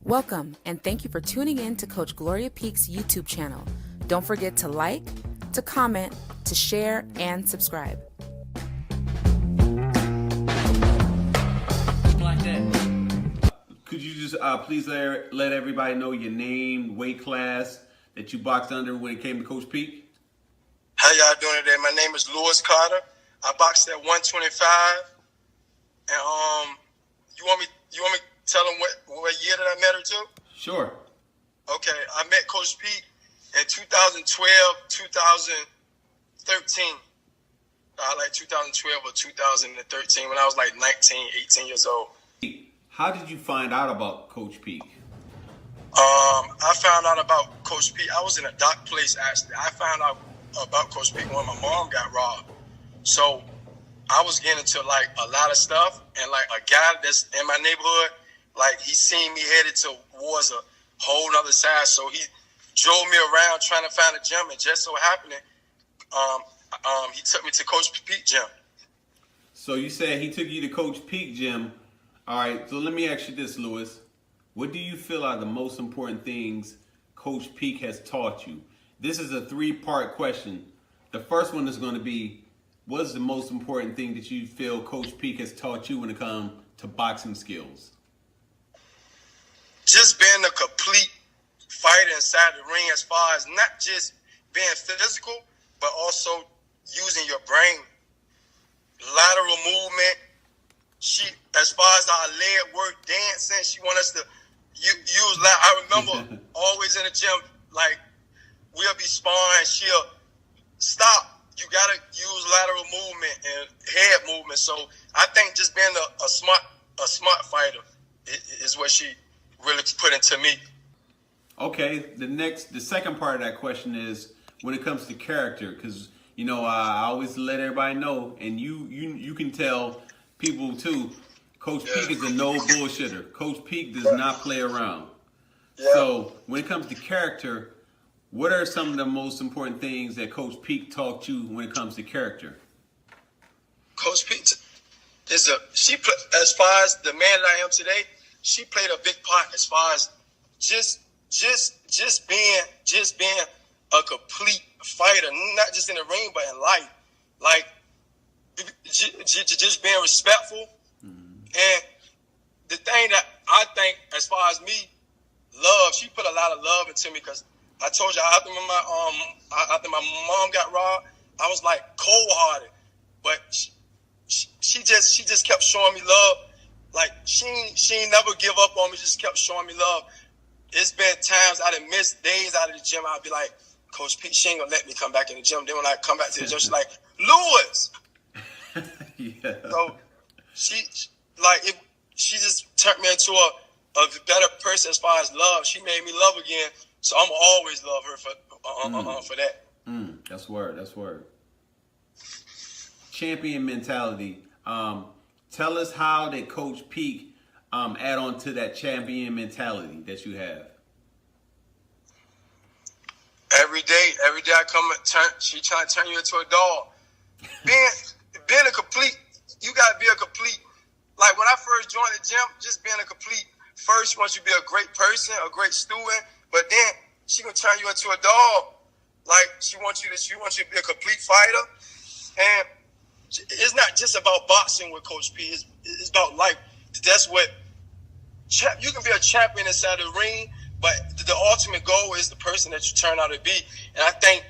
Welcome, and thank you for tuning in to Coach Gloria Peek's YouTube channel. Don't forget to like, to comment, to share, and subscribe. Like that. Could you just please let everybody know your name, weight class that you boxed under when it came to Coach Peek? How y'all doing today? My name is Lewis Carter. I boxed at 125. And you want me to tell them what year that I met her to? Sure. Okay, I met Coach Peek in 2012, 2013. Like 2012 or 2013 when I was like 19, 18 years old. How did you find out about Coach Peek? I found out about Coach Peek. I was in a dark place, actually. I found out about Coach Peek when my mom got robbed. So I was getting into like a lot of stuff, and like a guy that's in my neighborhood, like he seen me headed towards a whole other side. So he drove me around trying to find a gym, and just so happening, he took me to Coach Peek gym. So you said he took you to Coach Peek gym. All right, so let me ask you this, Lewis. What do you feel are the most important things Coach Peek has taught you? This is a three-part question. The first one is going to be, what's the most important thing that you feel Coach Peek has taught you when it comes to boxing skills? Just being a complete fighter inside the ring, as far as not just being physical, but also using your brain. Lateral movement. As far as our leg work, dancing, she want us to use that. I remember always in the gym, like we'll be sparring, she'll stop. You gotta use lateral movement and head movement. So I think just being a smart fighter is what she really put into me. Okay, the second part of that question is when it comes to character, because I always let everybody know, and you can tell people too. Coach Peek is a no bullshitter. Coach Peek does not play around. Yeah. So when it comes to character, what are some of the most important things that Coach Peek taught you when it comes to character? Coach Peek as far as the man that I am today, she played a big part as far as just being a complete fighter, not just in the ring but in life. Like just being respectful. And the thing that I think, as far as me, love, she put a lot of love into me, because I told you after my mom got robbed, I was like cold-hearted, but she just kept showing me love. Like she ain't never give up on me. Just kept showing me love. It's been times I done missed days out of the gym. I'd be like, Coach Peek, she ain't gonna let me come back in the gym. Then when I come back to the gym, she's like, Lewis. Yeah. So she just turned me into a better person as far as love. She made me love again. So I'm always love her for that. That's word. That's word. Champion mentality. Tell us how did Coach Peek add on to that champion mentality that you have? Every day I come she trying to turn you into a dog. Being a complete, you gotta be a complete. Like when I first joined the gym, just being a complete. First, she wants you to be a great person, a great student, but then she gonna turn you into a dog. Like she wants you to be a complete fighter, and it's not just about boxing with Coach P. It's about life. That's what you can be a champion inside the ring, but the ultimate goal is the person that you turn out to be. And I think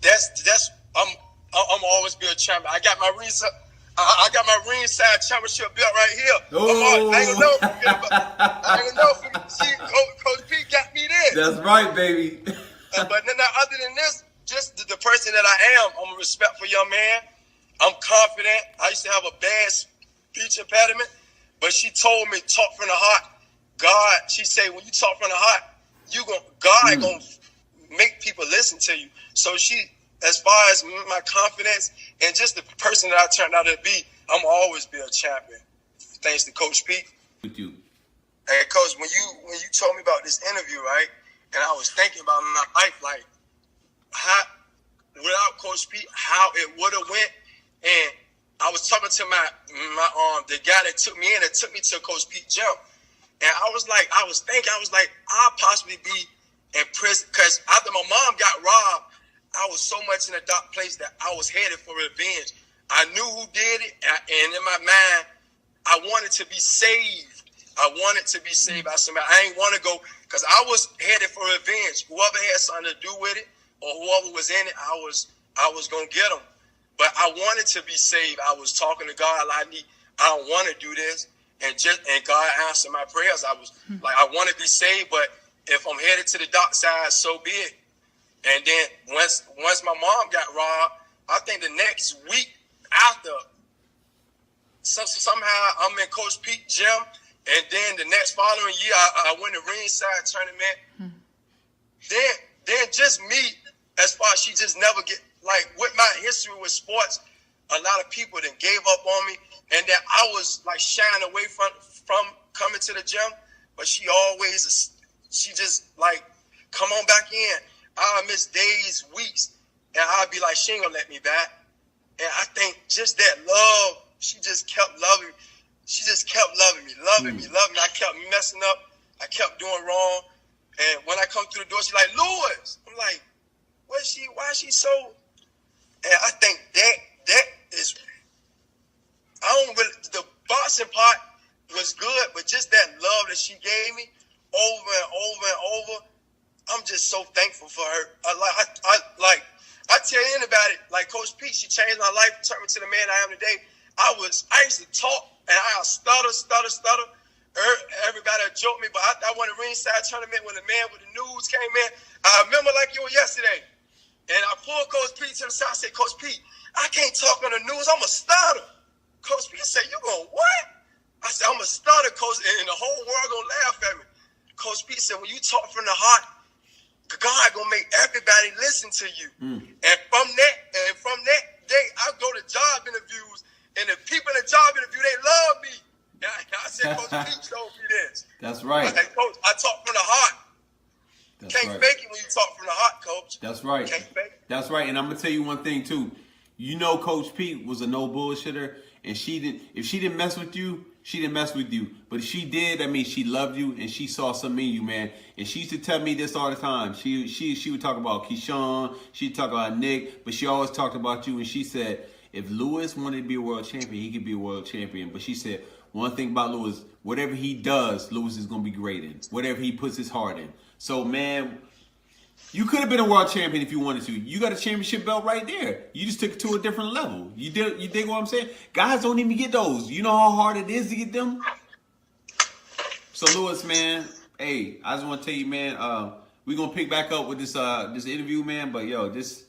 that's I'm always be a champion. I got my ringside championship belt right here. Oh. I ain't know Coach Peek got me there. That's right, baby. But other than this, just the person that I am, I'm a respectful young man. I'm confident. I used to have a bad speech impediment, but she told me, talk from the heart. God, she said, when you talk from the heart, God gonna make people listen to you. So as far as my confidence and just the person that I turned out to be, I'm always be a champion. Thanks to Coach Peek. With you. Hey, Coach, when you told me about this interview, right, and I was thinking about my life, like how without Coach Peek, how it would have went, and I was talking to the guy that took me to Coach Peek gym, And I was thinking, I'll possibly be in prison. Because after my mom got robbed, I was so much in a dark place that I was headed for revenge. I knew who did it, and in my mind, I wanted to be saved. I wanted to be saved by somebody. I ain't want to go, because I was headed for revenge. Whoever had something to do with it, or whoever was in it, I was going to get them. But I wanted to be saved. I was talking to God, I don't want to do this. And God answered my prayers. I was like, I want to be saved, but if I'm headed to the dark side, so be it. And then once my mom got robbed, I think the next week after, somehow I'm in Coach Peek gym, and then the next following year I went to RINGSIDE Tournament. Then just me, as far as she just never get, like with my history with sports, a lot of people then gave up on me, and that I was like shying away from coming to the gym. But she just like, come on back in. I'll miss days, weeks, and I'll be like, she ain't gonna let me back. And I think just that love, she just kept loving me. She just kept loving me. I kept messing up. I kept doing wrong. And when I come through the door, she's like, Lewis. I'm like, why is she so? And I think that is, the boxing part was good, but just that love that she gave me over and over and over, I'm just so thankful for her. I tell anybody, like Coach Peek, she changed my life, turned me to the man I am today. I used to talk, and I stutter. Everybody would joke me, but I won a RINGSIDE Tournament when the man with the news came in. I remember like it was yesterday. And I pulled Coach Peek to the side. I said, Coach Peek, I can't talk on the news. I'm a stutter. Coach Peek said, you going what? I said, I'm a stutter, Coach, and the whole world going to laugh at me. Coach Peek said, when you talk from the heart, God going to make everybody listen to you. And from that day, I go to job interviews, and the people in the job interview, they love me. And I said, Coach Peek told me this. That's right. I said, Coach, I talk from the heart. Can't fake it when you talk from the heart, Coach. That's right. Can't fake it. That's right. And I'm gonna tell you one thing too. You know, Coach Peek was a no bullshitter, and if she didn't mess with you, she didn't mess with you. But if she did, that means she loved you and she saw something in you, man. And she used to tell me this all the time. She would talk about Keyshawn, she'd talk about Nick, but she always talked about you. And she said, if Lewis wanted to be a world champion, he could be a world champion. But she said, one thing about Lewis, whatever he does, Lewis is gonna be great in. Whatever he puts his heart in. So, man, you could have been a world champion if you wanted to. You got a championship belt right there. You just took it to a different level. You dig what I'm saying? Guys don't even get those. You know how hard it is to get them? So, Lewis, man, hey, I just want to tell you, man, we're going to pick back up with this interview, man. But, yo, this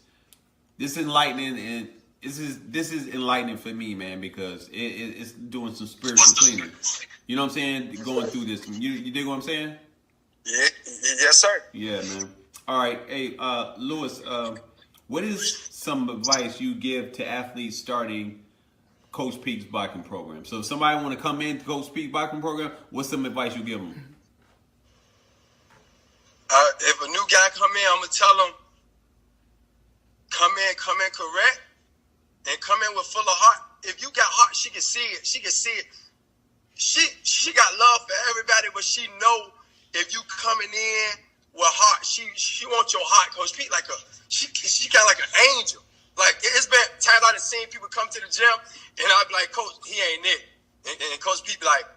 is enlightening, and this is enlightening for me, man, because it's doing some spiritual cleaning. You know what I'm saying? Going through this. You dig what I'm saying? Yeah, yes, sir. Yeah, man. All right. Hey, Lewis, what is some advice you give to athletes starting Coach Peek's boxing program? So if somebody want to come in to Coach Peek's boxing program, what's some advice you give them? If a new guy come in, I'm going to tell him, come in correct, and come in with full of heart. If you got heart, she can see it. She can see it. She got love for everybody, but she know if you coming in with heart, she wants your heart, Coach Peek, she kind of like an angel. Like, it's been times I've seen people come to the gym, and I'd be like, Coach, he ain't it. And Coach Peek be like,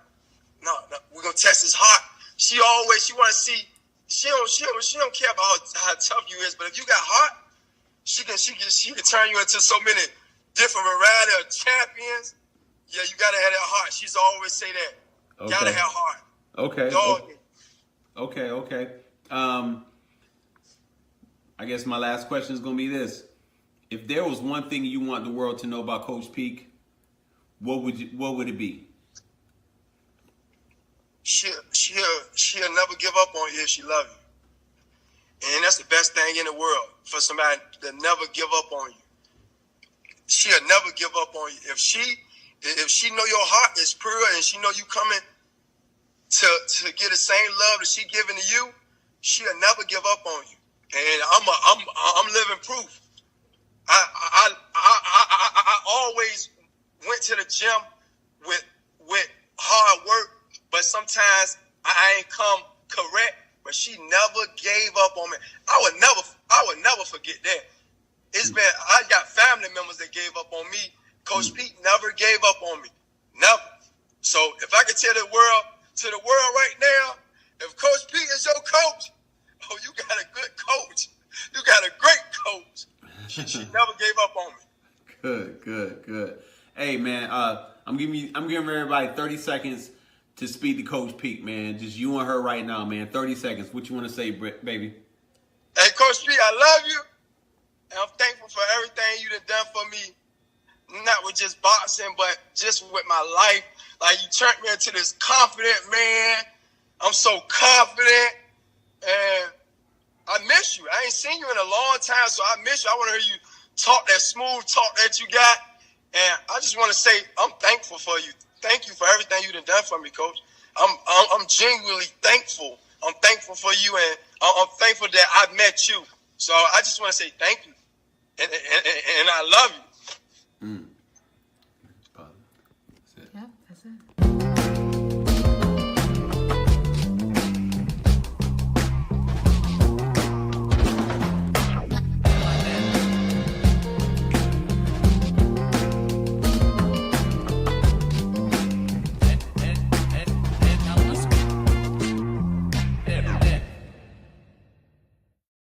no, we're gonna test his heart. She want to see. She don't care about how tough you is, but if you got heart, she can turn you into so many different variety of champions. Yeah, you gotta have that heart. She's always say that. Okay. Gotta have heart. Okay. Dog. Okay. I guess my last question is gonna be this: if there was one thing you want the world to know about Coach Peek, what would it be? She'll never give up on you if she loves you, and that's the best thing in the world for somebody to never give up on you. She'll never give up on you if she know your heart is pure and she know you coming to get the same love that she giving to you. She'll never give up on you, and I'm living proof. I always went to the gym with hard work, but sometimes I ain't come correct, but she never gave up on me. I would never forget that. It's been, I got family members that gave up on me. Coach Peek never gave up on me. Never. So if I could tell the world right now, if Coach Peek is your coach, oh, you got a good coach. You got a great coach. She never gave up on me. Good. Hey man, I'm giving everybody 30 seconds to speak to Coach Peek, man. Just you and her right now, man. 30 seconds. What you want to say, baby? Hey, Coach Peek, I love you. And I'm thankful for everything you done for me. Not with just boxing, but just with my life. Like, you turned me into this confident man. I'm so confident. And I miss you. I ain't seen you in a long time, so I miss you. I want to hear you talk that smooth talk that you got. And I just want to say I'm thankful for you. Thank you for everything you done for me, Coach. I'm genuinely thankful. I'm thankful for you, and I'm thankful that I met you. So I just want to say thank you. And I love you.